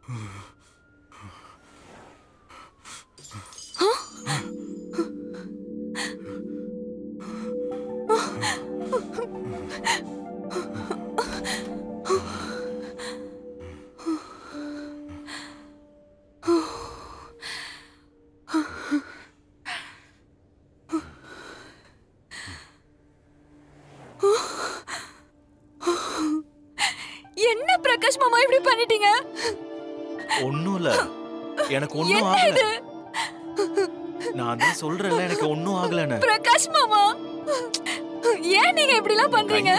என்ன பிரகாஷ் மாமா இப்படி பண்ணிட்டீங்க? ஒண்ணும் இல்ல, எனக்கு ஒண்ணும் ஆகல. நான் தான் சொல்றேன்ல, எனக்கு ஒண்ணும் ஆகலன்னு. பிரகாஷ் மாமா, ஏன் நீங்க இப்படி எல்லாம் பண்றீங்க?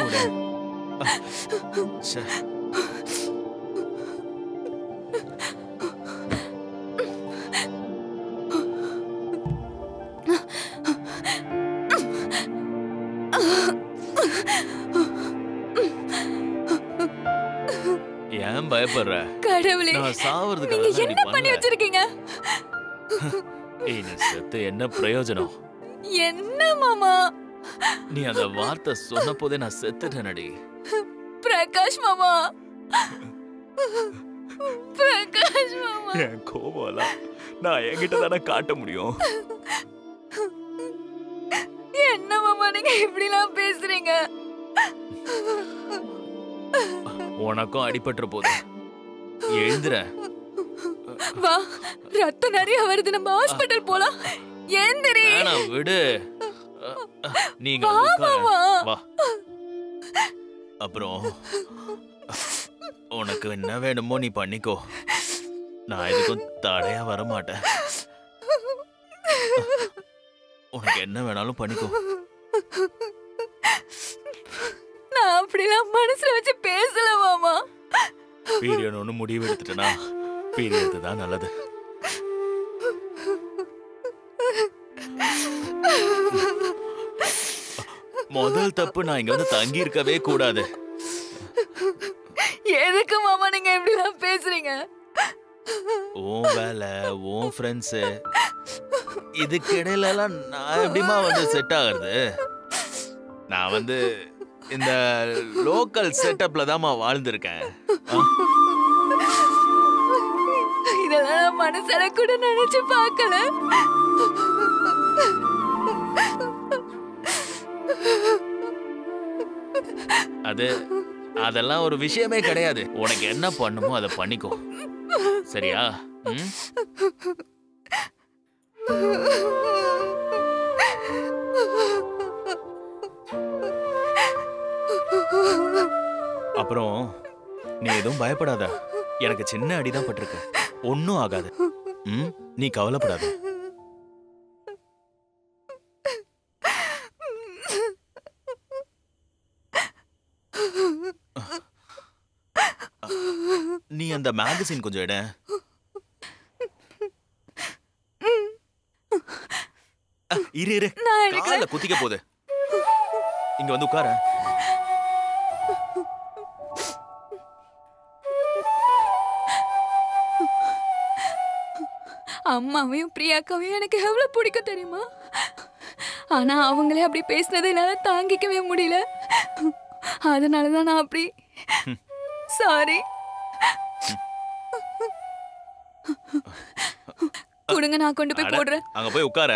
ஏன் பயப்படுற? கடவுளே, நான் சாவறதுக்கு நீங்க என்ன பண்ணி வச்சிருக்கீங்க? ஏய், நீ செத்து என்ன பிரயோஜனம்? என்ன மாமா? நீ அந்த வார்த்தை சொன்ன போதே நான் செத்துட்டேனடி. பிரகாஷ் மாமா, பிரகாஷ் மாமா, என் கோவம்லாம் நான் என்கிட்ட தானே காட்ட முடியும். என்ன மாமா நீங்க இப்படி எல்லாம் பேசுறீங்க? உனக்கும் அடிபட்டுற போது எழுந்துற. வா, ரத்தம் நிறைய வருது, நம்ம ஹாஸ்பிடல் போலாம். எழுந்திரி. வேணாம், விடு. நீங்க வா. அப்புறம் உனக்கு என்ன வேணுமோ நீ பண்ணிக்கோ, நான் எதுக்கும் தடையா வர மாட்டேன். உனக்கு என்ன வேணாலும் பண்ணிக்கோ. நான் அப்படிலாம் மனசுல வச்சு பேசல மாமா. பீரியட் ஒண்ணு முடிவு எடுத்துட்டேனா, பீரியட் தான் நல்லது. முதல் தப்பு, நான் இங்க வந்து தங்கி இருக்கவே கூடாது. எதுக்கு மாமா நீங்க இப்படி எல்லாம் பேசுறீங்க? உன் வேலை, உன் ஃப்ரெண்ட்ஸ், இதுக்கு இடையில எல்லாம் நான் எப்படிமா வந்து செட் ஆகுறது? நான் வந்து இந்த லோக்கல் செட்டப்ல தான்மா வாழ்ந்திருக்கேன். இதெல்லாம் மனசுல கூட நினைச்சு பார்க்கல. அதெல்லாம் ஒரு விஷயமே கிடையாது. உனக்கு என்ன பண்ணுமோ அதை பண்ணிக்கோ, சரியா? அப்புறம் நீ எதுவும் பயப்படாத. எனக்கு சின்ன அடிதான் பட்டிருக்கு, ஒன்னும் ஆகாது. நீ கவலைப்படாத. நீ அந்த மேகசின் கொஞ்சம் எடு. இரு, கால குத்திக்க போகுது. இங்க வந்து உட்கார. அம்மாவையும் பிரியாக்காவையும் எனக்கு எவ்வளவு பிடிக்கும் தெரியுமா? ஆனா அவங்களே அப்படி பேசினதை என்னால தாங்கிக்கவே முடியல. அதனாலதான் நான் அப்படி. சாரி. கொடுங்க, நான் கொண்டு போய் போடுறேன். அங்க போய் உட்கார.